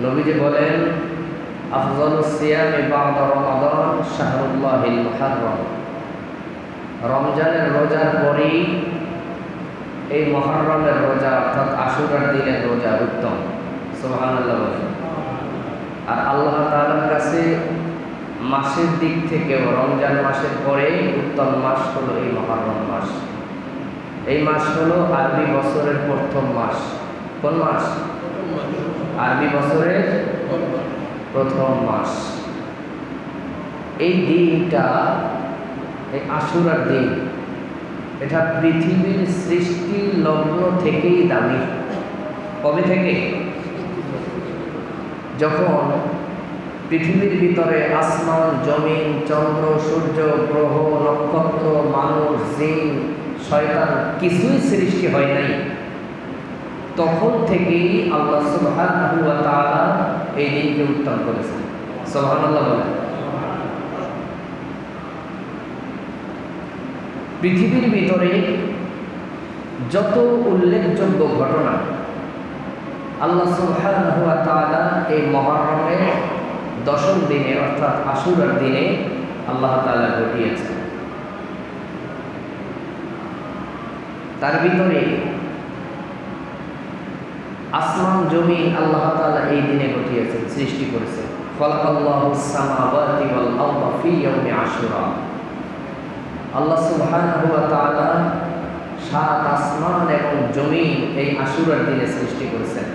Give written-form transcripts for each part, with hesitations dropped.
নবীজি বলেন, আফজালুস সিয়ামি বা'দা রমাদান শাহরুল্লাহিল মুহাররম। রমজানের রোজার পরেই এই মুহররমের রোজা অর্থাৎ আশুরার দিনের রোজা উত্তম। সুবহানাল্লাহ বলেন। আর আল্লাহ তাআলার কাছে মাসের দিক থেকেও রমজান মাসের পরে উত্তম মাস হলো এই মুহররম মাস। এই মাস হলো আরবি বছরের প্রথম মাস। কোন মাস? আরবি বছরের প্রথম মাস। এই দিনটা, এই আশুরার দিন, এটা পৃথিবীর সৃষ্টির লগ্ন থেকেই দামি। কবে থেকে? যখন পৃথিবীর ভিতরে আসমান, জমিন, চন্দ্র, সূর্য, গ্রহ, নক্ষত্র, মানুষ, জিন, শয়তান কিছুই সৃষ্টি হয় নাই, তখন থেকেই আল্লাহ সুবহানাহু ওয়া তাআলা এই দিনকে উত্তম করেছেন। সুবহানাল্লাহ বলেন। পৃথিবীর ভিতরে যত উল্লেখযোগ্য ঘটনা আল্লাহ সুবহানাহু ওয়া তাআলা এই মুহররমের দশম দিনে অর্থাৎ আশুরার দিনে আল্লাহ তাআলা ঘটিয়েছেন। তার ভিতরে আসমান জমিন আল্লাহ তাআলা এই দিনে ঘটিয়েছেন, সৃষ্টি করেছেন। খালাকাল্লাহুস সামাওয়াতি ওয়াল আরদা ফি ইয়াউমি আশুরা। আল্লাহ সুবহানাহু ওয়া তাআলা সাত আসমান এবং জমিন এই আশুরার দিনে সৃষ্টি করেছেন।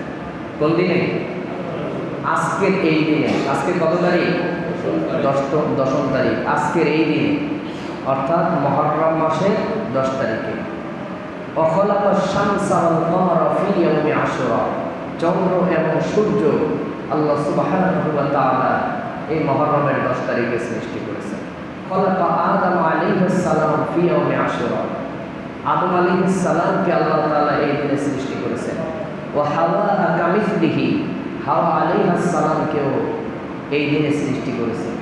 কোন দিনে? আজকের এই দিনে। আজকে কত তারিখ? দশম তারিখ। আজকের এই দিনে অর্থাৎ মুহররম মাসের 10 তারিখে। ওয়াখালাকাশ শামসা ওয়াল কমারা ফি ইয়াউমি আশুরা। চন্দ্র এবং সূর্য আল্লাহ সুবহানাহু ওয়া তাআলা এই মুহররমের 10 তারিখে সৃষ্টি করেছেন। খালাকা আদম আলাইহিস সালাম ফি ইয়াউমি আশুরা। আদম আলাইহিস সালামকে আল্লাহ তাআলা এই দিনে সৃষ্টি করেছেন। ওয়া হাওয়া কামিসলিহি, হাওয়া আলাইহিস সালামকেও এই দিনে সৃষ্টি করেছেন।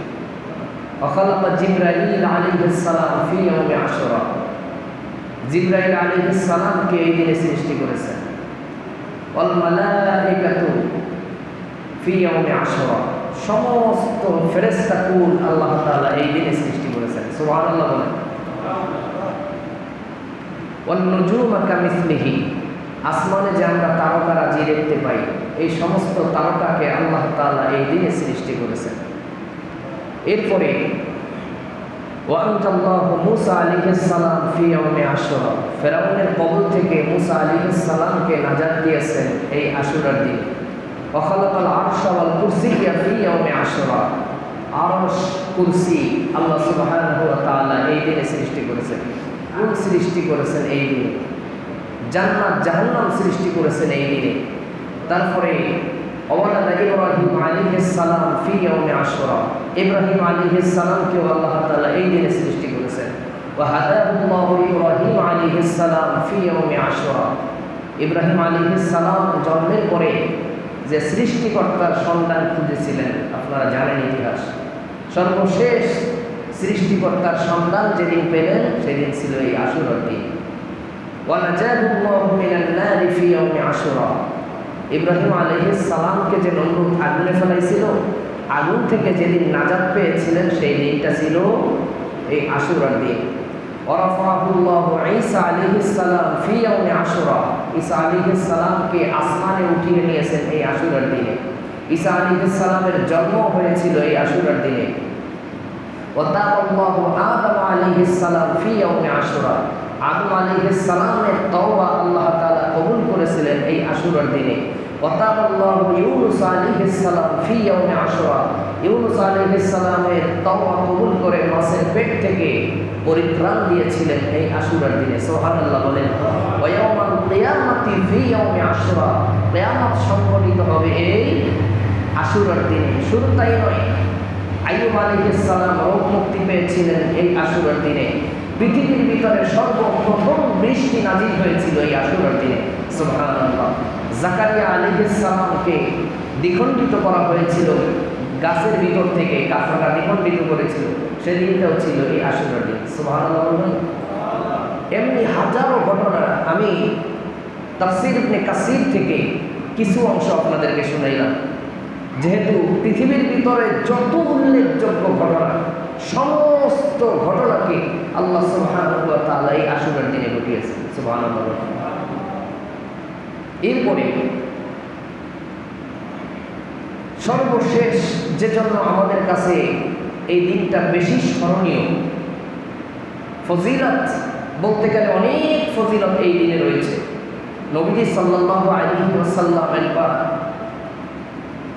ওয়া খালাকা জিবরাইল আলাইহিস সালাম ফি ইয়াউমি আশুরা। জিবরাইল আলাইহিস সালামকে এই দিনে সৃষ্টি করেছেন। ওয়াল মালায়েকাতু ফি ইয়াউমি আশুরা। সমস্ত ফেরেশতাকুল আল্লাহ তাআলা এই দিনে সৃষ্টি করেছেন। সুবহানাল্লাহ বলেন। ওয়ান নুজুমা কামিসলিহি। আসমানে যে আমরা তারকারাজি দেখতে পাই, এই সমস্ত তারকাকে আল্লাহ তাআলা এই দিনে সৃষ্টি করেছেন। এরপরে ওয়াআনজাল্লাহু মূসা আলাইহিস সালাম ফি ইয়াউমি আশুরা। ফিরআউনের কবল থেকে মূসা আলাইহিস সালামকে নাজাত দিয়েছেন এই আশুরার দিনে। ওয়া খালাকাল আরশা ওয়াল কুরসিয়্যা ফি ইয়াউমি আশুরা। আরশ, কুরসি আল্লাহ সুবহানাহু ওয়া তাআলা এই দিনে সৃষ্টি করেছেন। কোন সৃষ্টি করেছেন এই দিনে? জান্নাত জাহান্নাম সৃষ্টি করেছেন এই দিনে। তারপরে ওয়ালাদা ইব্রাহিম আলাইহিস সালাম ফি ইয়াউমি আশুরা। ইব্রাহিম আলাইহিস সালামকে আল্লাহ তাআলা এই দিনে সৃষ্টি করেছেন। ওয়া হাদাহুল্লাহু ইব্রাহিম আলাইহিস সালাম ফি ইয়াউমি আশুরা। ইব্রাহিম আলাইহিস সালাম জন্মের পরে যে সৃষ্টিকর্তার সন্তান খুঁজেছিলেন, আপনারা জানেন ইতিহাস, সর্বশেষ সৃষ্টিকর্তার সন্তান যেদিন পেলেন সেদিন ছিল এই আশুরার দিন। ওয়া নাজাহুল্লাহু মিনান নারি ফি ইয়াউমি আশুরা। ইব্রাহিম আলাইহিস সালামকে যে নমরুদ আগুনে ফেলাইছিল, আগুন থেকে যেদিন নাজাত পেয়েছিলেন সেই দিনটা ছিল এই আশুরার দিন। ওয়া রাফাহুল্লাহু ঈসা আলাইহিস সালাম ফি ইয়াউমি আশুরা। ঈসা আলাইহিস সালামকে আসমানে উঠিয়ে নিয়েছেন এই আশুরার দিনে। ঈসা আলাইহিস সালামের জন্ম হয়েছিল এই আশুরার দিনে। ওয়া তাআল্লাহু আদম আলাইহিস সালাম ফি ইয়াউমি আশুরা। আদম আলাইহিস সালামের তওবা আল্লাহ তাআলা কবুল করেছিলেন এই আশুরার দিনে। ওয়া তাআল্লাহু ইউনুস আলাইহিস সালাম ফি ইয়াউমি আশুরা। ইউনুস আলাইহিস সালামের তওবা কবুল করে মাছের পেট থেকে পরিত্রাণ দিয়েছিলেন এই আশুরার দিনে। সুবহানাল্লাহ বলেন। ওয়া ইয়াউমাল কিয়ামাতি ফি ইয়াউমি আশুরা। কিয়ামত সংঘটিত হবে এই আশুরার দিনে। শুধু তাই নয়, আইয়ুব আলাইহিস সালাম রোগ মুক্তি পেয়েছিলেন এই আশুরার দিনে। পৃথিবীর ভিতরে সর্বপ্রথম বৃষ্টি নাজিল হয়েছিল এই আশুরার দিনে। সুবহানাল্লাহ। জাকারিয়া আলাইহিস সালামকে দ্বিখণ্ডিত করা হয়েছিল গাছের ভিতর থেকে, কাফেররা দ্বিখণ্ডিত করেছিল, সেদিনটাও ছিল এই আশুরার দিন। সুবহানাল্লাহ। এমনি হাজারো ঘটনা আমি তাফসীর ইবনে কাসীর থেকে কিছু অংশ আপনাদেরকে শুনাইলাম। যেহেতু পৃথিবীর ভিতরে যত উল্লেখযোগ্য ঘটনা, সমস্ত ঘটনাকে আল্লাহ সুবহানাহু ওয়া তাআলা এই আশুরার দিনে ঘটিয়েছেন। সুবহানাল্লাহ। এরপরে সর্বশেষ যে জন্য আমাদের কাছে এই দিনটা বেশি স্মরণীয়, ফজিলত বলতে গেলে অনেক ফজিলত এই দিনে রয়েছে। নবীজি সাল্লাল্লাহু আলাইহি ওয়াসাল্লাম একবার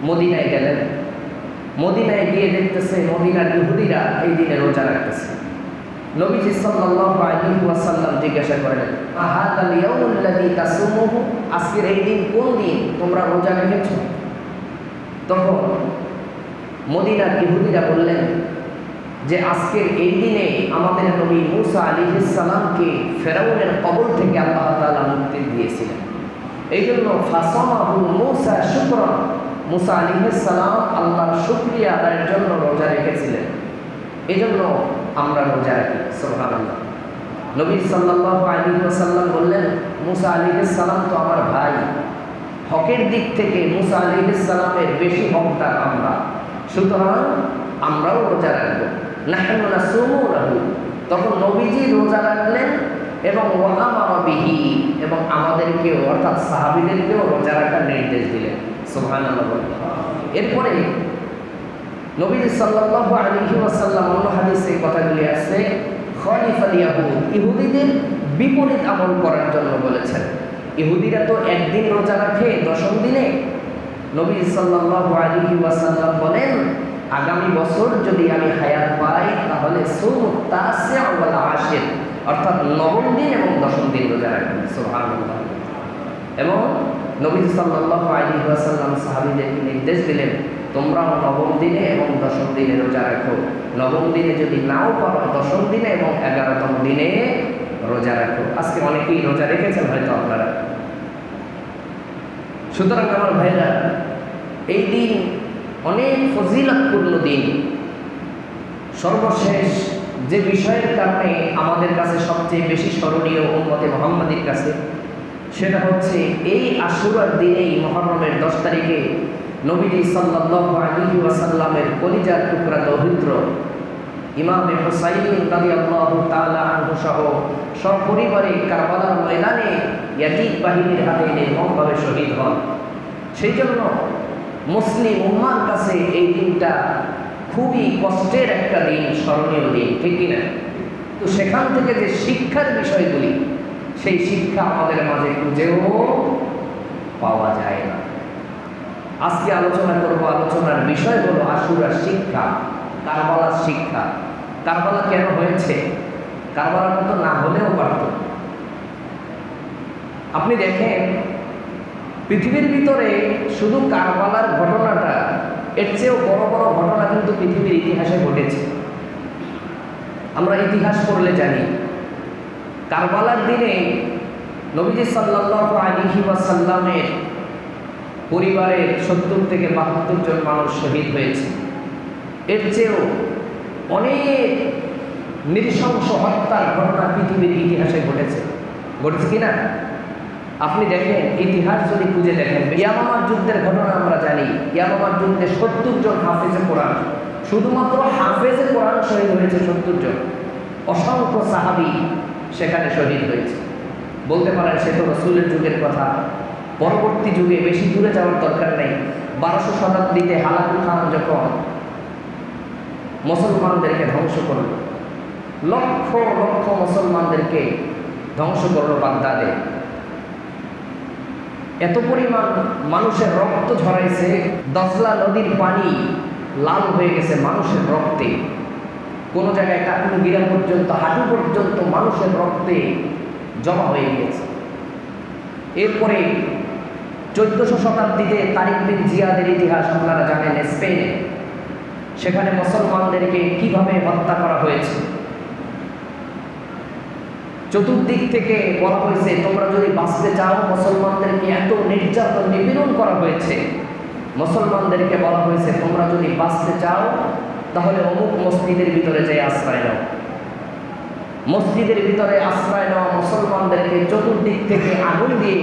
মদিনায় গেলেন। মদিনায় গিয়ে দেখতেছে মদিনার ইহুদিরা এই দিনে রোজা রাখতেছে। নবীজি সাল্লাল্লাহু আলাইহি ওয়াসাল্লাম জিজ্ঞাসা করলেন, আহাদাল ইয়াউমুল্লাযী তাসুমুহু, আজকের এই দিন কোন দিন তোমরা রোজা রেখেছো? তখন মদিনার ইহুদিরা বললেন যে আজকের এই দিনে আমাদের নবী মুসা আলাইহিস সালামকে ফেরাউনের কবল থেকে আল্লাহ তাআলা মুক্তি দিয়েছিলেন। এই জন্য ফাসামাহু মুসা শুকরান, মুসা আলাইহিস সালাম আল্লাহর শুকরিয়া আদায়ের জন্য রোজা রেখেছিলেন। এই জন্য আমরা রোজা রাখি। সুবহানাল্লাহ। নবী সাল্লাল্লাহু আলাইহি ওয়াসাল্লাম বললেন, মুসা আলাইহিস সালাম তো আমার ভাই, হকের দিক থেকে মুসা আলাইহিস সালামের বেশি হকদার আমরা, সুতরাং আমরাও রোজা রাখবো। নাহনু নাসুমু লাহু, তখন নবীজি রোজা রাখলেন এবং ওয়া আমারা বিহি, এবং আমাদেরকেও অর্থাৎ সাহাবীদেরকেও রোজা রাখার নির্দেশ দিলেন। সুবহানাল্লাহ। এরপরে নবীজি সাল্লাল্লাহু আলাইহি ওয়াসাল্লাম অন্য হাদিসে এই কথাগুলি আছে, খলিফাল ইয়াহুদ, ইহুদিদের বিপরীত আমল করার জন্য বলেছেন। ইহুদিরা তো একদিন রোজা রাখে দশম দিনে। নবী সাল্লাল্লাহু আলাইহি ওয়াসাল্লাম বলেন, আগামী বছর যদি আমি হায়াত পাই তাহলে সুমুত তাসিআ ওয়াল আশির, অর্থাৎ নবম দিন এবং দশম দিন রোজা রাখবেন। সুবহানাল্লাহ। এবং নবী সাল্লাল্লাহু আলাইহি ওয়াসাল্লাম সাহাবীদেরকে নির্দেশ দিলেন, তোমরাও নবম দিনে এবং দশম দিনে রোজা রাখো। নবম দিনে যদি নাও পারো দশম দিনে এবং 11তম দিনে রোজা রাখো। আজকে অনেকেই রোজা রেখেছেন হয়তো আপনারা। সুতরাং আমার ভাইরা, এই দিন অনেক ফজিলতপূর্ণ দিন। সর্বশেষ যে বিষয়ের কারণে আমাদের কাছে সবচেয়ে বেশি স্মরণীয় উম্মতে মুহাম্মাদীর কাছে, সেটা হচ্ছে এই আশুরার দিনেই মুহররমের 10 তারিখে নবীজি সাল্লাল্লাহু আলাইহি ওয়াসাল্লামের কলিজার টুকরা দৌহিত্র ইমামে হুসাইন রাদিয়াল্লাহু তাআলা আনহু সহ সপরিবারে কারবালার ময়দানে ইয়াজিদ বাহিনীর হাতে নির্মমভাবে শহীদ হন। সেই জন্য মুসলিম উম্মার কাছে এই দিনটা খুবই কষ্টের একটা দিন, স্মরণীয় দিন, ঠিক কিনা? তো সেখান থেকে যে শিক্ষার বিষয়গুলি, সেই শিক্ষা আমাদের মাঝে খুঁজেও পাওয়া যায় না। আজকে আলোচনা করব, আলোচনার বিষয় হলো আশুরার শিক্ষা, কারবালার শিক্ষা। কারবালা কেন হয়েছে? কারবালার মতো না হলেও পারত। আপনি দেখেন পৃথিবীর ভিতরে শুধু কারবালার ঘটনাটা, এর চেয়েও বড় বড় ঘটনা কিন্তু পৃথিবীর ইতিহাসে ঘটেছে। আমরা ইতিহাস পড়লে জানি কারবালার দিনে নবীজি সাল্লাল্লাহু আলাইহি ওয়াসাল্লামের পরিবারের 70 থেকে 72 জন মানুষ শহীদ হয়েছে। এর চেয়েও অনেক নৃশংস হত্যার ঘটনা পৃথিবীর ইতিহাসে ঘটেছে কিনা? আপনি দেখেন, ইতিহাস যদি খুঁজে দেখেন, ইয়ামামার যুদ্ধের ঘটনা আমরা জানি। ইয়ামামার যুদ্ধে 70 জন হাফেজে কোরআন, শুধুমাত্র হাফেজে কোরআন শহীদ হয়েছে 70 জন। অসংখ্য সাহাবী সেখানে শহীদ হয়েছে। বলতে পারেন সে তো রাসূলের যুগের কথা। পরবর্তী যুগে বেশি দূরে যাওয়ার দরকার নেই। 1200 শতাব্দীতে হালাকুল খান যখন মুসলমানদেরকে ধ্বংস করল, লক্ষ লক্ষ মুসলমানদেরকে ধ্বংস করল বাগদাদে। এত পরিমাণ মানুষের রক্ত ঝরাইছে, দজলা নদীর পানি লাল হয়ে গেছে মানুষের রক্তে। কোনো জায়গায় কাকুন গিরা পর্যন্ত, হাঁটু পর্যন্ত মানুষের রক্তে জমা হয়ে গিয়েছে। এরপরে 1400 শতাব্দীতে তারিক বিন জিয়াদের ইতিহাস আপনারা জানেন, স্পেনে। সেখানে মুসলমানদেরকে কিভাবে হত্যা করা হয়েছে। চতুর্দিক থেকে বলা হয়েছে, তোমরা যদি বাঁচতে চাও, মুসলমানদেরকে এত নির্যাতন নিপীড়ন করা হয়েছে। মুসলমানদেরকে বলা হয়েছে, তোমরা যদি বাঁচতে চাও তাহলে অমুক মসজিদের ভিতরে যেয়ে আশ্রয় নাও। মসজিদের ভিতরে আশ্রয় নেওয়া মুসলমানদেরকে চতুর্দিক থেকে আগুন দিয়ে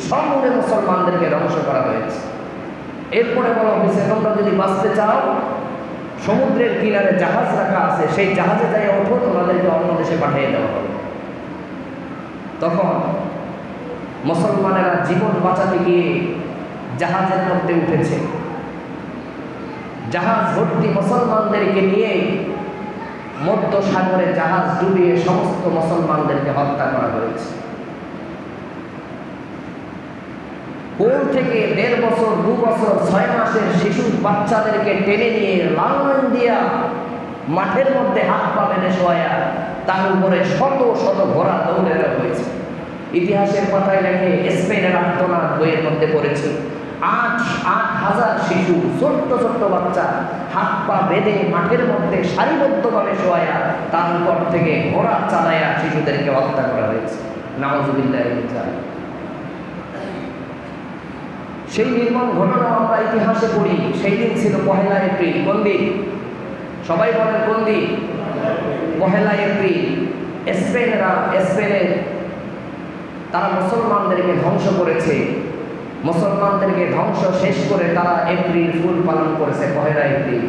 সমূলে মুসলমানদেরকে ধ্বংস করা হয়েছে। এরপরে বলা হয়েছে তোমরা যদি বাঁচতে চাও সমুদ্রের কিনারে জাহাজ রাখা আছে, সেই জাহাজে যাই ওঠো, তোমাদেরকে অন্য দেশে পাঠিয়ে দেওয়া হবে। তখন মুসলমানেরা জীবন বাঁচাতে গিয়ে জাহাজের মধ্যে উঠেছে। জাহাজ ভর্তি মুসলমানদেরকে নিয়ে মধ্য সাগরে জাহাজ ডুবিয়ে সমস্ত মুসলমানদেরকে হত্যা করা হয়েছে। কোল থেকে 1.5 বছর 2 বছর 6 মাসের শিশু বাচ্চাদেরকে টেনে নিয়ে লালন দিয়া মাঠের মধ্যে হাত পা বেঁধে শোয়া, তার উপরে শত শত ঘোড়া দৌড়ে দেওয়া হয়েছে। ইতিহাসের পাতায় লেখে স্পেনের আত্মনাথ বইয়ের মধ্যে পড়েছে 8,000 শিশু, ছোট্ট ছোট্ট বাচ্চা হাত পা বেঁধে মাঠের মধ্যে সারিবদ্ধভাবে শোয়া, তার উপর থেকে ঘোড়া চালায়া শিশুদেরকে হত্যা করা হয়েছে। নাউযুবিল্লাহ। সেই নির্মম ঘটনা আমরা ইতিহাসে পড়ি। সেই দিন ছিল 1 এপ্রিল। কোন দিন? সবাই বলেন কোন দিন? 1 এপ্রিল। স্পেনের তারা মুসলমানদেরকে ধ্বংস করেছে। মুসলমানদেরকে ধ্বংস শেষ করে তারা এপ্রিল ফুল পালন করেছে 1 এপ্রিল।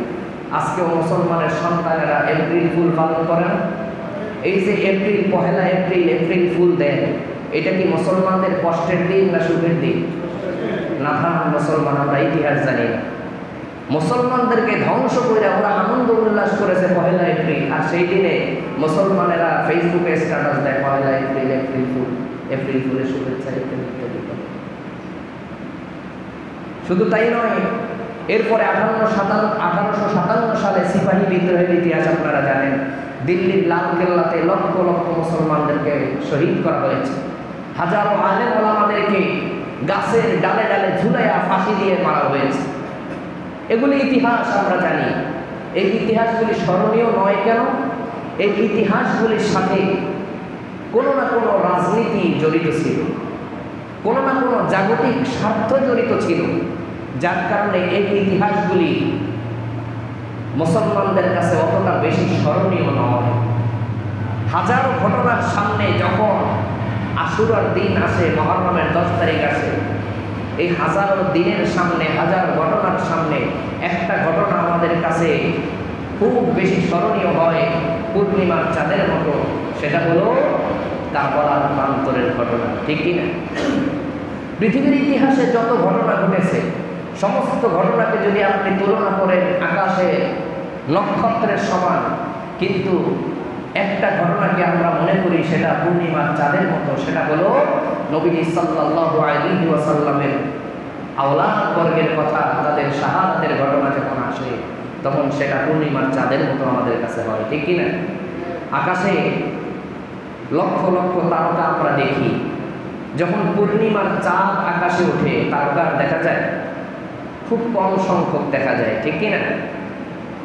আজকেও মুসলমানের সন্তানেরা এপ্রিল ফুল পালন করেন। এই যে এপ্রিল 1 এপ্রিল এপ্রিল ফুল দেন, এটা কি মুসলমানদের কষ্টের দিন না সুখের দিন? না ভাই মুসলমান, আমরা ইতিহাস জানি না। মুসলমানদেরকে ধ্বংস করে ওরা আনন্দ উল্লাস করেছে 1 এপ্রিল, আর সেই দিনে মুসলমানেরা ফেসবুকে স্ট্যাটাস দেয় 1 এপ্রিল এপ্রিল ফুল, এপ্রিল ফুলের শুভেচ্ছা ইত্যাদি। শুধু তাই নয়, এরপরে 1857 সালে সিপাহী বিদ্রোহের ইতিহাস আপনারা জানেন। দিল্লির লাল কেল্লাতে লক্ষ লক্ষ মুসলমানদেরকে শহীদ করা হয়েছে। হাজারো আলেম ওলামাদেরকে গাছের ডালে ডালে ঝুলাইয়া ফাঁসি দিয়ে মারা হয়েছে। এগুলি ইতিহাস আমরা জানি। এই ইতিহাসগুলি স্মরণীয় নয় কেন? এই ইতিহাসগুলির সাথে কোনো না কোনো রাজনীতি জড়িত ছিল, কোনো না কোনো জাগতিক স্বার্থ জড়িত ছিল, যার কারণে এই ইতিহাসগুলি মুসলমানদের কাছে অতটা বেশি স্মরণীয় নয়। হাজারো ঘটনার সামনে যখন আশুরার দিন আসে, মুহররমের 10 তারিখ আসে, এই হাজারো দিনের সামনে, হাজার ঘটনার সামনে একটা ঘটনা আমাদের কাছে খুব বেশি স্মরণীয় হয়, পূর্ণিমার চাঁদের মতো। সেটা হলো কারবালার প্রান্তরের ঘটনা। ঠিক কিনা? পৃথিবীর ইতিহাসে যত ঘটনা ঘটেছে সমস্ত ঘটনাকে যদি আপনি তুলনা করেন আকাশে নক্ষত্রের সমান, কিন্তু একটা ঘটনাকে আমরা মনে করি সেটা পূর্ণিমার চাঁদের মতো। সেটা হলো নবীজি সাল্লাল্লাহু আলাইহি ওয়াসাল্লামের আওলাদ বর্গের কথা, তাদের শাহাদাতের ঘটনা যখন আসে তখন সেটা পূর্ণিমার চাঁদের মতো আমাদের কাছে হয়। ঠিক কিনা? আকাশে লক্ষ লক্ষ তারকা আমরা দেখি। যখন পূর্ণিমার চাঁদ আকাশে ওঠে তারকা দেখা যায় খুব কম সংখ্যক দেখা যায়। ঠিক কিনা?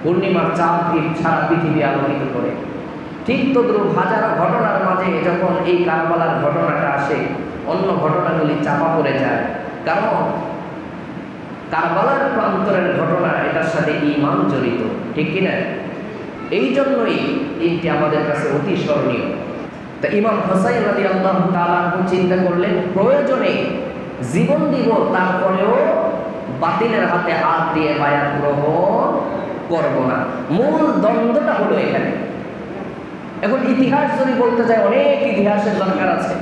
পূর্ণিমার চাঁদ সারা পৃথিবী আলোকিত করে। ঠিক তদ্রূপ হাজারো ঘটনার মাঝে যখন এই কারবালার ঘটনাটা আসে, অন্য ঘটনাগুলি চাপা পড়ে যায়। কারণ কারবালার প্রান্তরের ঘটনা, এটার সাথে ঈমান জড়িত। ঠিক কিনা? এই জন্যই এটি আমাদের কাছে অতি স্মরণীয়। তা ইমাম হুসাইন রাদিয়াল্লাহু তাআলা চিন্তা করলেন প্রয়োজনে জীবন দিব, তারপরেও বাতিলের হাতে হাত দিয়ে বায়াত গ্রহণ করব না। মূল দ্বন্দ্বটা হলো এখানে। এখন ইতিহাস যদি বলতে যায় অনেক ইতিহাসের দরকার আছে,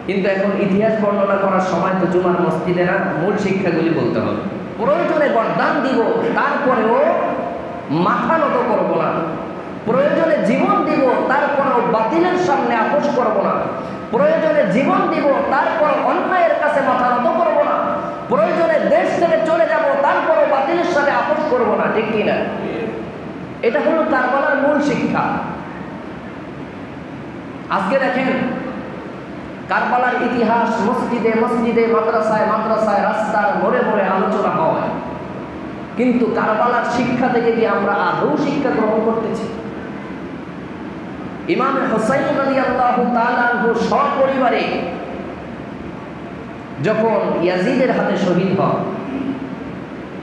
কিন্তু এখন ইতিহাস বর্ণনা করার সময় তো জুমার মসজিদে না, মূল শিক্ষাগুলি বলতে হবে। প্রয়োজনে বরদান দিব, তারপরেও মাথা নত করব না। প্রয়োজনে জীবন দিব, তারপরেও বাতিলের সামনে আপোষ করব না। প্রয়োজনে জীবন দিব, তারপর অন্যায়ের কাছে মাথা নত করব না। প্রয়োজনে দেশ থেকে চলে যাব, তারপরও বাতিলের সাথে আপোষ করব না। ঠিক কিনা? এটা হলো কারবালার মূল শিক্ষা। আজকে দেখেন কারবালার ইতিহাস মসজিদে মসজিদে, মাদ্রাসায় মাদ্রাসায়, রাস্তার মোড়ে মোড়ে আলোচনা হয়, কিন্তু কারবালার শিক্ষা থেকে কি আমরা আদৌ শিক্ষা গ্রহণ করতেছি? ইমাম হুসাইন রাদিয়াল্লাহু তাআলা আনহু সপরিবারে যখন ইয়াজিদের হাতে শহীদ হন,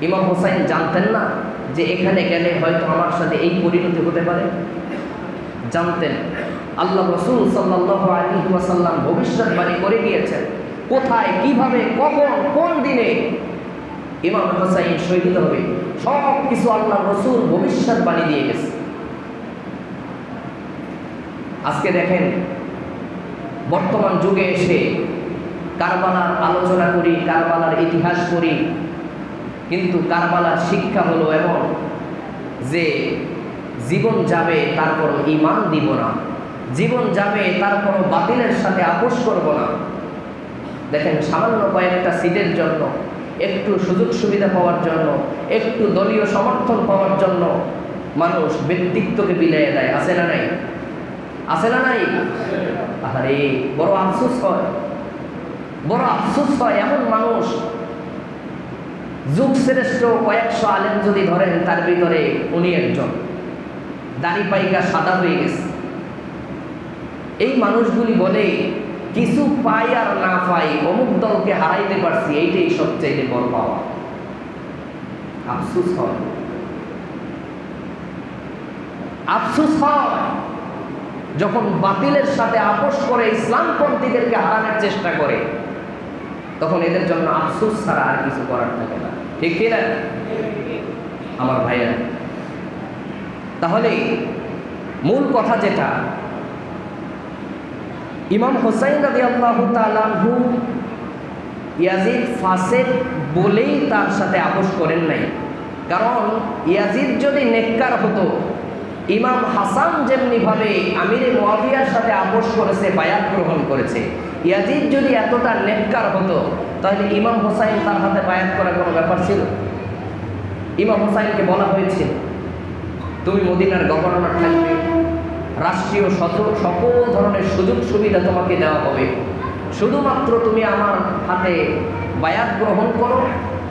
ইমাম হুসাইন জানতেন না যে এখানে গেলে হয়তো আমার সাথে এই পরিণতি হতে পারে? জানতেন। আল্লাহ রাসূল সাল্লাল্লাহু আলাইহি ওয়াসাল্লাম ভবিষ্যৎবাণী করে গিয়েছেন কোথায়, কিভাবে, কখন, কোন দিনে ইমাম হোসাইন শহীদ হবে, সব কিছু আল্লাহ রসুল ভবিষ্যৎবাণী দিয়ে গেছে। আজকে দেখেন বর্তমান যুগে এসে কারবালার আলোচনা করি, কারবালার ইতিহাস করি, কিন্তু কারবালার শিক্ষা হলো এমন যে জীবন যাবে তারপর ঈমান দিব না, জীবন যাবে তারপর বাতিলের সাথে আপোষ করব না। দেখেন সামান্য কয়েকটা সিটের জন্য, একটু সুযোগ সুবিধা পাওয়ার জন্য, একটু দলীয় সমর্থন পাওয়ার জন্য মানুষ ব্যক্তিত্বকে বিলিয়ে দেয়। আছে না নাই? আছে না নাই? আরে বড় আফসোস হয়, বড় আফসোস হয়। এমন মানুষ, যুগ শ্রেষ্ঠ কয়েকশো আলেম যদি ধরেন, তার ভিতরে উনি একজন, দাড়ি পাইকা সাদা হয়ে গেছে। এই মানুষগুলি বলে কিছু পাই আর না পাই, অমুক দলকে হারাইতে পারছি, এইটাই সবচেয়ে বড় পাওয়া। আফসোস হয়, আফসোস হয় যখন বাতিলের সাথে আপোষ করে ইসলামপন্থীদেরকে হারানোর চেষ্টা করে, তখন এদের জন্য আফসোস ছাড়া আর কিছু করার থাকে না। ঠিক কিনা আমার ভাইয়া? তাহলে মূল কথা যেটা, ইমাম হোসাইন রাদিয়াল্লাহু তাআলা আনহু ইয়াজিদ ফাসিক বলেই তার সাথে আপোষ করেন নাই। কারণ ইয়াজিদ যদি নেককার হতো, ইমাম হাসান যেমনিভাবে আমিরে মুয়াবিয়ার সাথে আপোষ করেছে, বায়াত গ্রহণ করেছে, ইয়াজিদ যদি এতটা নেককার হতো, তাহলে ইমাম হোসাইন তার হাতে বায়াত করার কোনো ব্যাপার ছিল? ইমাম হোসাইনকে বলা হয়েছিল, তুমি মদিনার গভর্নর থাকবে, রাষ্ট্রীয় সকল ধরনের সুযোগ সুবিধা তোমাকে দেওয়া হবে, শুধুমাত্র তুমি আমার হাতে বায়াত গ্রহণ করো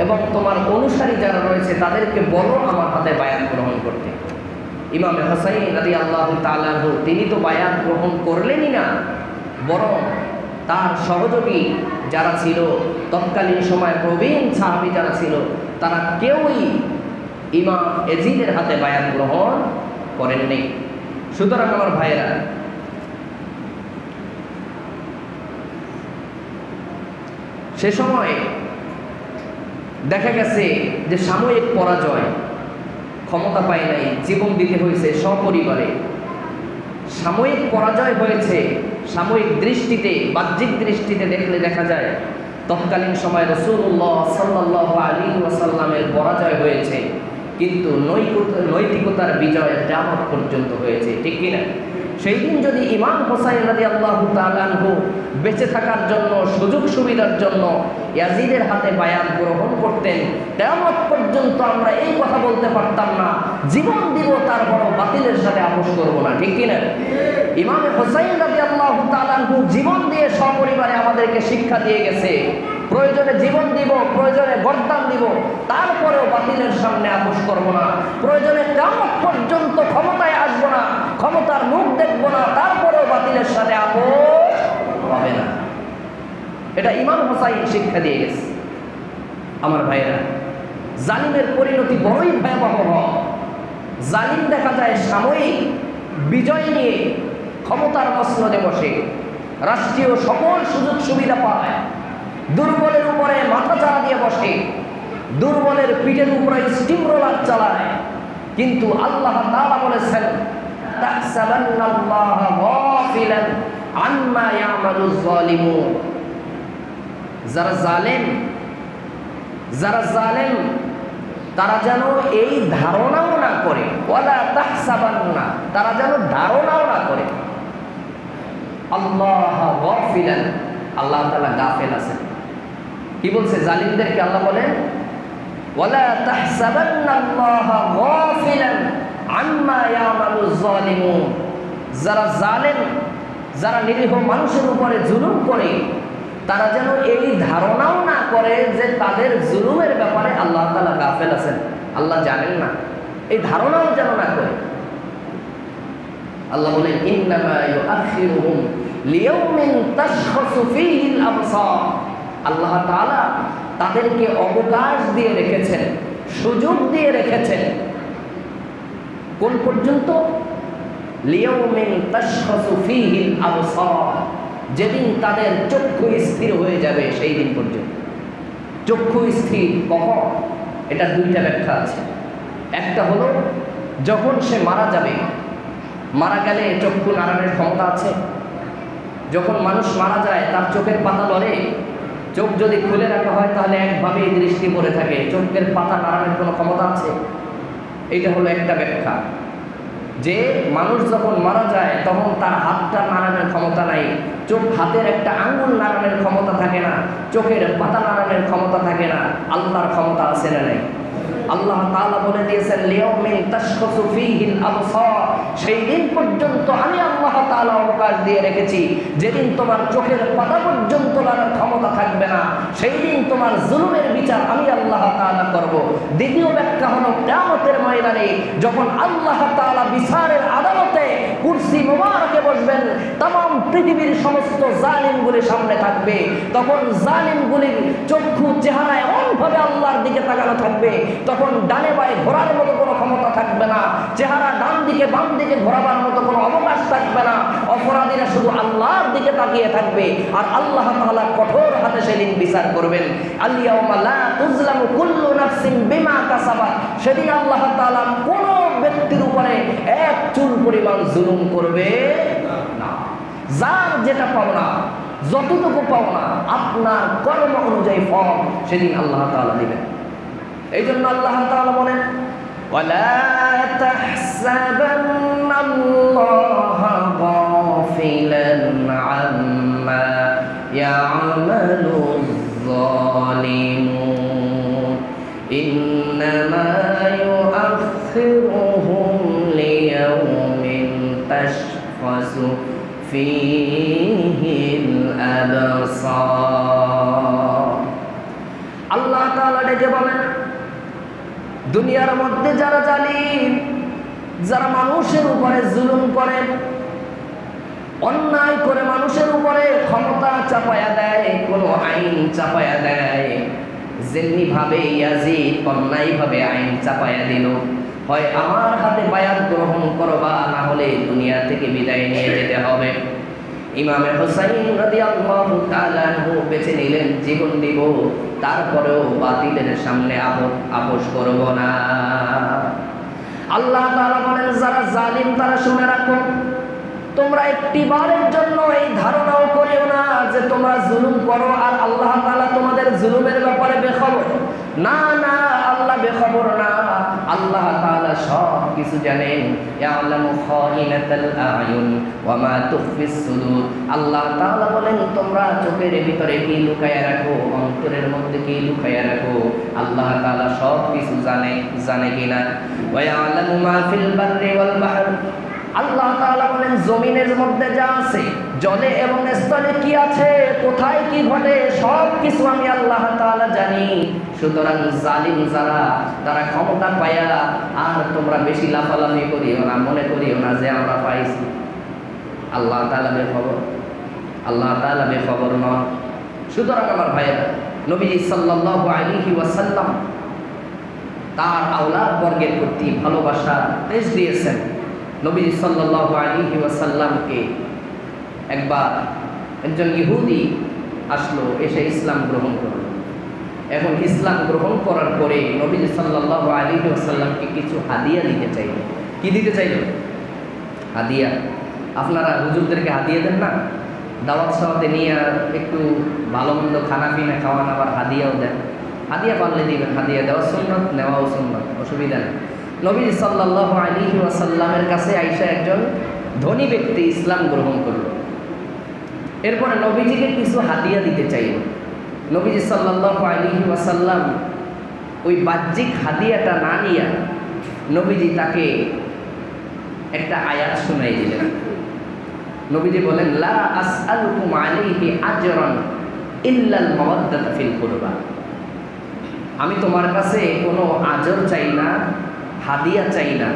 এবং তোমার অনুসারী যারা রয়েছে তাদেরকে বলো আমার হাতে বায়াত গ্রহণ করতে। ইমাম হোসাইন রাদিয়াল্লাহু তাআলা আনহু তিনি তো বায়াত গ্রহণ করলেনই না, বরং তার সহযোগী যারা ছিল, তৎকালীন সময় প্রবীণ সাহাবী যারা ছিল, তারা কেউই ইমাম ইয়াজিদের হাতে বায়াত গ্রহণ করেননি। সুতরাং আমার ভাইয়েরা, সে সময় দেখা গেছে যে সাময়িক পরাজয়, ক্ষমতা পায় নাই, জীবন দিতে হয়েছে সপরিবারে, সাময়িক পরাজয় হয়েছে। সাময়িক দৃষ্টিতে, বাহ্যিক দৃষ্টিতে দেখলে দেখা যায় তৎকালীন সময় রাসূলুল্লাহ সাল্লাল্লাহু আলাইহি ওয়াসাল্লামের পরাজয় হয়েছে, কিন্তু নৈতিকতার বিজয় কিয়ামত পর্যন্ত হয়েছে। ঠিক কিনা? সেই দিন যদি ইমাম হোসাইন রাদিয়াল্লাহু তাআলা আনহু বেঁচে থাকার জন্য, সুযোগ সুবিধার জন্য ইয়াজিদের হাতে বায়াত গ্রহণ করতেন, কিয়ামত পর্যন্ত আমরা এই কথা বলতে পারতাম না, জীবন দিব তারপর বাতিলের সাথে আপোষ করব না। ঠিক কিনা? ইমাম হোসাইন রাদিয়াল্লাহু তাআলা আনহু জীবন দিয়ে সপরিবারে আমাদেরকে শিক্ষা দিয়ে গেছে, প্রয়োজনে জীবন দিব, প্রয়োজনে গর্দান দিব, তারপরেও বাতিলের সামনে আপোষ করব না, প্রয়োজনে কিয়ামত পর্যন্ত ক্ষমতায় আসব না, ক্ষমতার মুখ দেখব না, তারপরেও বাতিলের সাথে আপোষ হবে না। এটা ইমাম হোসাইন শিক্ষা দিয়ে গেছে। আমার ভাইয়েরা, জালিমের পরিণতি বড়ই ভয়াবহ। জালিম দেখা যায় সাময়িক বিজয় নিয়ে ক্ষমতার মসনদে বসে, রাষ্ট্রীয় সকল সুযোগ সুবিধা পায়, দুর্বলের উপরে মাথা চাড়া দিয়ে বসে, দুর্বলের পিঠের উপরে স্টিম রোলার চালায়। কিন্তু আল্লাহ তাআলা বলেছেন, তাহসাবান্নাল্লাহা গাফিলান আম্মা ইয়ামালুয যালিমুন। যারা জালেম তারা যেন এই ধারণাও না করে, ওয়ালা তাহসাবান্না, তারা যেন ধারণাও না করে আল্লাহা গাফিলান, আল্লাহ তাআলা গাফেল আছেন। কি বলছে জালিমদেরকে? আল্লাহ বলেন, ওয়ালা তাহসাবান্নাল্লাহা গাফিলান আম্মা ইয়ামালুয যালিমুন। যারা জালেম, যারা নিরীহ মানুষের উপরে জুলুম করে, তারা যেন এই ধারণাও না করে যে তাদের জুলুমের ব্যাপারে আল্লাহ তাআলা গাফেল আছেন, আল্লাহ জানেন না, এই ধারণাও যেন না করে। আল্লাহ বলেন, ইন্নামা ইউআখিরুহুম লিয়াউমিন তাশখাসু ফীহিল আবসার। আল্লাহ তাআলা তাদেরকে অবকাশ দিয়ে রেখেছেন, সুযোগ দিয়ে রেখেছেন। কোন পর্যন্ত? লিয়াউমিন তাশখাসু ফীহিল আবসার, যেদিন তাদের চক্ষু স্থির হয়ে যাবে সেই দিন পর্যন্ত। চক্ষু স্থির কখন? এটা দুইটা ব্যাখ্যা আছে। একটা হলো যখন সে মারা যাবে, মারা গেলে চক্ষু নাড়ানোর ক্ষমতা আছে। যখন মানুষ মারা যায় তার চোখের পাতা লড়ে, চোখ যদি খুলে রাখা হয় তাহলে একভাবেই দৃষ্টি পড়ে থাকে, চোখের পাতা নাড়ানোর কোনো ক্ষমতা আছে? এইটা হলো একটা ব্যাখ্যা, যে মানুষ যখন মারা যায় তখন তার হাতটা নাড়ানোর ক্ষমতা নাই, চোখ হাতের একটা আঙ্গুল নাড়ানোর ক্ষমতা থাকে না, চোখের পাতা নাড়ানোর ক্ষমতা থাকে না। আল্লাহর ক্ষমতা আছে না নাই? আল্লাহ তাআলা বলে দিয়েছেন লিয়াউমিন তাশখাসু ফীহিল আবসার, সেই দিন পর্যন্ত আমি আল্লাহ তাআলা অবকাশ দিয়ে রেখেছি যেদিন তোমার চোখের পাতা পর্যন্ত নাড়ার ক্ষমতা থাকবে না, সেই দিন তোমার জুলুমের বিচার আমি আল্লাহ তাআলা করব। দ্বিতীয় ব্যাখ্যা হলো কিয়ামতের ময়দানে যখন আল্লাহ তাআলা বিচারের আদালতে কুরসি মোবারকে বসবেন, तमाम পৃথিবীর সমস্ত জালিমগুলি সামনে থাকবে, তখন জালিমগুলির চক্ষু চেহারা এমনভাবে আল্লাহর দিকে তাকানো থাকবে, তখন ডানে বায়ে ঘোরার মতো কোনো ক্ষমতা থাকবে না, চেহারা ডান দিকে বাম দিকে ঘোরাবার মতো কোনো অবকাশ থাকবে না। অপরাধীরা শুধু আল্লাহর দিকে তাকিয়ে থাকবে, আর আল্লাহ তাআলা কঠোর হাতে সেদিন বিচার করবেন। আল-ইয়াওমা লা তুজলামু কুল্লু নাফসিন বিমা কাসাবাত, সেদিন আল্লাহ তাআলা কোনো ব্যক্তির উপরে এক চুল পরিমাণ জুলুম করবে না। যার যেটা পাওনা, যতটুকু পাওনা আপনার কর্ম অনুযায়ী ফল সেদিন আল্লাহ তাআলা দিবেন। এই জন্য আল্লাহ তাআলা বলেন ওয়ালা তাহসাবান্নাল্লাহা গাফিলান আম্মা ইয়া'মালুয যালিমুন ইন্নামা ইউআখিরুহুম লিয়াওমিন তাশখাসু ফীহিল আবসার। আল্লাহ তাআলা ডেকে বলেন দুনিয়ার মধ্যে যারা জালিম, যারা মানুষের উপরে জুলুম করে, অন্যায় করে মানুষের উপরে ক্ষমতা চাপায়া দেয়, কোনো আইন চাপায়া দেয়, যেমনি ভাবে ইয়াজিদ অন্যায় ভাবে আইন চাপায়া দিল, হয় আমার হাতে বায়াত গ্রহণ করবা, না হলে দুনিয়া থেকে বিদায় নিয়ে যেতে হবে। ইমামে হুসাইন রাদিয়াল্লাহু তাআলা আনহু বেছে নিলেন জীবন দিব, তারপরেও বাতিলের সামনে আপোষ করব না। আল্লাহ তাআলা বলেন যারা জালিম তারা শুনে রাখো, তোমরা একটি বারের জন্য এই ধারণাও করিও না যে তোমরা জুলুম করো আর আল্লাহ তাআলা তোমাদের জুলুমের ব্যাপারে বেখবর। না না, আল্লাহ বেখবর না, আল্লাহ তাআলা সব কিছু জানেন। ইয়ালামু খাইনাতাল আয়ুন ওয়া মা তুখফিস সুদুর। আল্লাহ তাআলা বলেন তোমরা চোখের ভিতরে কি লুকায়া রাখো, অন্তরের মধ্যে কি লুকায়া রাখো, আল্লাহ তাআলা সব কিছু জানে কিনা। ওয়া ইয়ালামু মা ফিল বাররি ওয়াল বাহর। আল্লাহ তাআলা বলেন জমিনের মধ্যে যা আছে, জলে এবং স্থলে কি আছে, কোথায় কি ঘটে, সব কিছু আমি আল্লাহ তাআলা জানি। সুতরাং জালিম যারা, তারা ক্ষমতা পায়া আর তোমরা বেশি লাফালাফি করিও না, মনে করিও না যে আমরা পাইছি। আল্লাহ তাআলা বেখবর, আল্লাহ তাআলা বেখবর নন। সুতরাং আমার ভাইয়েরা, নবীজি সাল্লাল্লাহু আলাইহি ওয়াসাল্লাম তার আওলাদ বর্গের প্রতি ভালোবাসা দেশ দিয়েছেন। নবীজি সাল্লাল্লাহু আলাইহি ওয়াসাল্লামকে একবার একজন ইহুদি আসলো, এসে ইসলাম গ্রহণ করল। এখন ইসলাম গ্রহণ করার পরে নবীজি সাল্লাল্লাহু আলাইহি ওয়াসাল্লামকে কিছু হাদিয়া দিতে চাইল। কি দিতে চাইল? হাদিয়া। আপনারা হুজুরদেরকে হাদিয়া দেন না? দাওয়াত সাওয়াতে নিয়ে একটু ভালো মন্দ খানা পিনা খাওয়ান, আবার হাদিয়াও দেন। হাদিয়া পারলে দিবেন, হাদিয়া দেওয়া সুন্নাত, নেওয়াও সুন্নাত, অসুবিধা নেই। নবী সাল্লাল্লাহু আলাইহি ওয়াসাল্লামের কাছে আইসা একজন ধনী ব্যক্তি ইসলাম গ্রহণ করল। এরপরে নবীজিকে কিছু হাদিয়া দিতে চাইল। নবীজি সাল্লাল্লাহু আলাইহি ওয়াসাল্লাম ওই বাহ্যিক হাদিয়াটা না নিয়া নবীজি তাকে একটা আয়াত শোনাই দিলেন। নবীজি বলেন লা আসআলুকুম আলাইহি আজরান ইল্লাল মাওয়াদ্দাতা ফিল কুরবা। আমি তোমার কাছে কোনো আজর চাই না, হাদিয়া চাই না,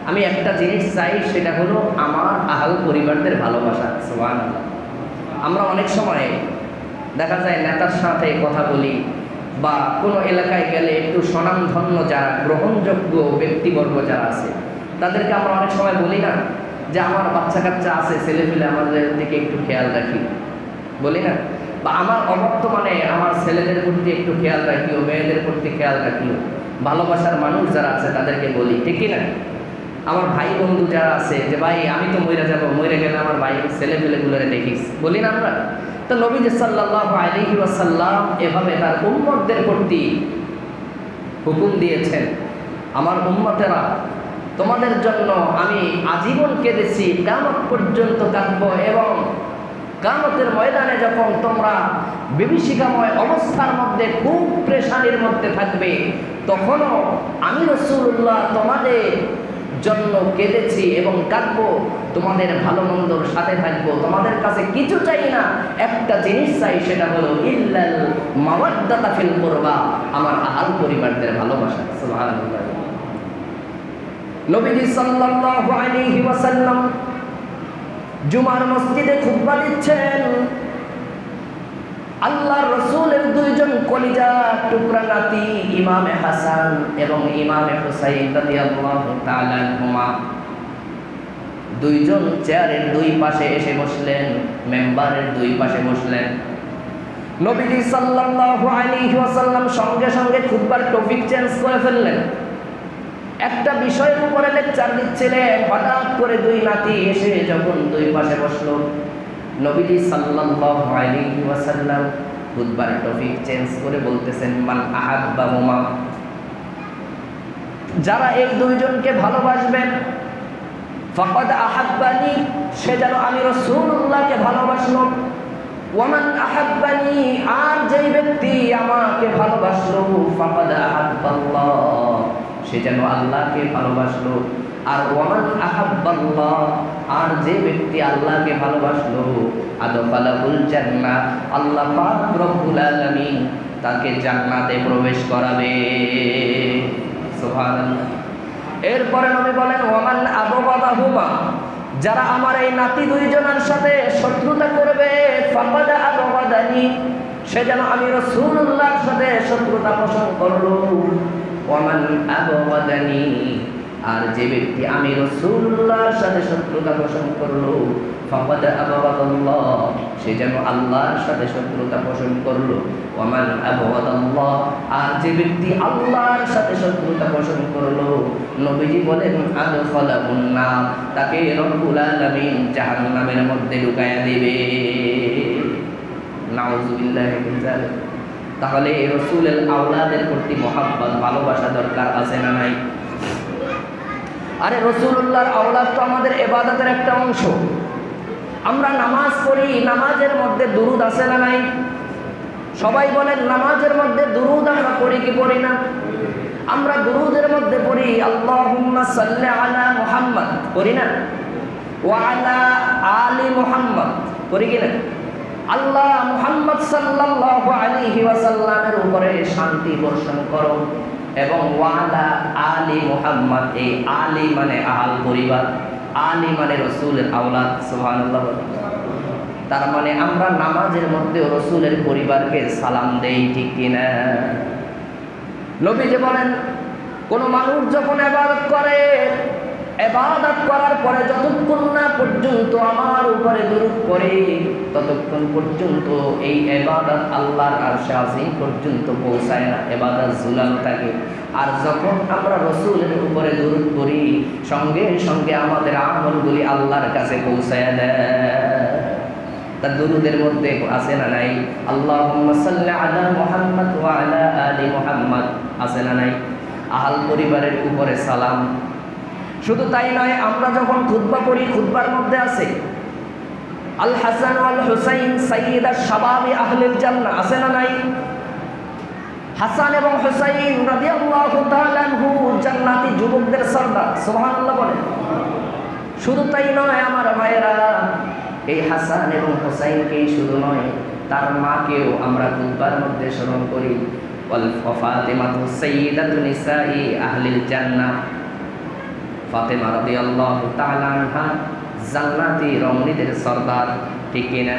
আমি একটা জিনিস চাই, সেটা হলো আমার আহল পরিবারদের ভালোবাসা। সুবহানাল্লাহ। আমরা অনেক সময় দেখা যায় নেতার সাথে কথা বলি বা কোনো এলাকায় গেলে একটু স্বনামধন্য যারা গ্রহণযোগ্য ব্যক্তিবর্গ যারা আছে তাদেরকে আমরা অনেক সময় বলি না যে আমার বাচ্চা কাচ্চা আছে, ছেলেপিলে, আমাদের দিকে একটু খেয়াল রাখি, বলি না? বা আমার অবর্তমানে আমার ছেলেদের প্রতি একটু খেয়াল রাখিও, মেয়েদের প্রতি খেয়াল রাখিও। ভালোবাসার মানুষ যারা আছে তাদেরকে বলি, ঠিক কি না? আমার ভাই বন্ধু যারা আছে যে ভাই আমি তো মরে যাবো, মরে গেলে আমার ভাই ছেলে পেলেগুলোরে দেখিস, বলি না আমরা? তো নবীজি সাল্লাল্লাহু আলাইহি ওয়াসাল্লাম এভাবে তার উম্মতদের প্রতি হুকুম দিয়েছেন, আমার উম্মতেরা তোমাদের জন্য আমি আজীবন কেঁদেছি, কিয়ামত পর্যন্ত কাঁদবো, এবং কিয়ামতের ময়দানে যখন তোমরা বিভীষিকাময় অবস্থার মধ্যে খুব পেরেশানির মধ্যে থাকবে, তখনও আমি রাসূলুল্লাহ তোমাদের জন্য কেঁদেছি এবং কাঁদবো, তোমাদের ভালো মন্দর সাথে থাকবো, তোমাদের কাছে কিছু চাই না, একটা জিনিস চাই, সেটা হলো ইল্লাল মাওয়াদ্দাতা ফিল কুরবা, আমার আহাল পরিবারদের ভালোবাসা। সুবহানাল্লাহ। নবীজি সাল্লাল্লাহু আলাইহি ওয়াসাল্লাম জুমার মসজিদে খুতবা দিচ্ছেন। আল্লাহর রাসূলের দুইজন কলিজা টুকরা নাতি ইমামে হাসান এবং ইমামে হুসাইন রাদিয়াল্লাহু তাআলা আনহুমা দুইজন চেয়ারের দুই পাশে এসে বসলেন, মেম্বারের দুই পাশে বসলেন। নবীজি সাল্লাল্লাহু আলাইহি ওয়াসাল্লাম সঙ্গে সঙ্গে খুতবার টপিক চেঞ্জ করে ফেললেন। একটা বিষয়ের উপরে লেকচার দিচ্ছিলেন, হঠাৎ করে দুই নাতি এসে যখন দুই পাশে বসলো, নবীজি সাল্লাল্লাহু আলাইহি ওয়াসাল্লাম খুতবার টপিক চেঞ্জ করে বলতেছেন, মান আহাব্বাহুমা, যারা এই দুইজনকে ভালোবাসবেন, ফাকাদ আহাব্বানি, সে যেন আমি রাসূলুল্লাহকে ভালোবাসলো, ওয়ামান আহাব্বানি, আর যেই ব্যক্তি আমাকে ভালোবাসলো, ফাকাদ আহাব্বাল্লাহ, সে যেন আল্লাহকে ভালোবাসলো। আর ওয়ামান আহাব্বাল্লাহ, আর যে ব্যক্তি আল্লাহকে ভালোবাসলো, আদখালাহুল জান্নাহ, আল্লাহ পাক রব্বুল আলামিন তাকে জান্নাতে প্রবেশ করাবে। সুবহানাল্লাহ। এরপরে নবী বলেন, ওয়ামান আবগাদাহুমা, যারা আমার এই নাতি দুইজনের সাথে শত্রুতা করবে, ফাকাদ আবগাদানি, সে যেন আমি রাসূলুল্লাহর সাথে শত্রুতা পোষণ করলো। ওয়ামান আবগাদানি, আর যে ব্যক্তি আমি রাসূলুল্লাহর সাথে শত্রুতা পোষণ করলো, ফাকাদ আবগাদাল্লাহ, সে যেন আল্লাহর সাথে শত্রুতা পোষণ করলো। ওয়ামান আবগাদাল্লাহ, আর যে ব্যক্তি আল্লাহর সাথে শত্রুতা পোষণ করলো, নবীজি বলেন আদখালাহুন নার, তাকে রব্বুল আলামিন জাহান্নামের মধ্যে ঢুকায়া দিবে। নাউযুবিল্লাহি মিন যালিক। তাহলে রাসূলের আওলাদের প্রতি মহব্বত, ভালোবাসা দরকার আছে না নাই? আরে রাসূলুল্লাহর আওলাদ তো আমাদের ইবাদতের একটা অংশ। আমরা নামাজ পড়ি, নামাজের মধ্যে দুরূদ আছে না নাই? সবাই বলেন নামাজের মধ্যে দুরূদ আমরা পড়ি কি পড়ি না? আমরা দুরূদের মধ্যে পড়ি আল্লাহুম্মা সাল্লি আলা মুহাম্মদ, পড়ি না? ওয়া আলা আলি মুহাম্মদ, পড়ি কি না? আল্লাহ মুহাম্মদ সাল্লাল্লাহু আলাইহি ওয়াসাল্লামের উপরে শান্তি বর্ষণ করো, এবং ওয়া আলা আলি মুহাম্মদ, এই আলি মানে আহাল পরিবার, আলি মানে রাসূলের আওলাদ। সুবহানাল্লাহ। তার মানে আমরা নামাজের মধ্যে রাসূলের পরিবারকে সালাম দেই, ঠিক কিনা? নবীজি বলেন, কোন মানুষ যখন ইবাদত করে, ইবাদত করার পরে যতক্ষণ না পর্যন্ত আমার উপরে দরুদ পড়ে, ততক্ষণ পর্যন্ত এই ইবাদত আল্লাহর আরশে আজিম পর্যন্ত পৌঁছায় না, ইবাদত ঝুলানো থাকে। আর যখন আমরা রাসূলের উপরে দরুদ পড়ি, সঙ্গে সঙ্গে আমাদের আমলগুলি আল্লাহর কাছে পৌঁছায় দেয়। তার দরুদের মধ্যে আছে না নাই? আল্লাহুম্মা সাল্লি আলা মুহাম্মদ ওয়া আলা আলি মুহাম্মদ, আছে না নাই? আহাল পরিবারের উপরে সালাম। শুধু তাই নয়, আমরা যখন খুতবা পড়ি, খুতবার মধ্যে আছে আল হাসান ওয়াল হুসাইন সাইয়্যিদা শাবাবি আহলিল জান্নাহ, আছে না নাই? হাসান এবং হুসাইন রাদিয়াল্লাহু তাআলা আনহু জান্নাতি যুবকদের সর্দার। সুবহানাল্লাহ বলেন। শুধু তাই নয় আমার ভাইয়েরা, এই হাসান এবং হুসাইনকেই শুধু নয়, তার মাকেও আমরা খুতবার মধ্যে স্মরণ করি। ওয়াল ফাতিমাতু সাইয়্যিদাতু নিসাই আহলিল জান্নাহ, ফাতেমা রাদিয়াল্লাহু তাআলা আনহা জান্নাতি রমণীদের সর্দার, ঠিক কিনা?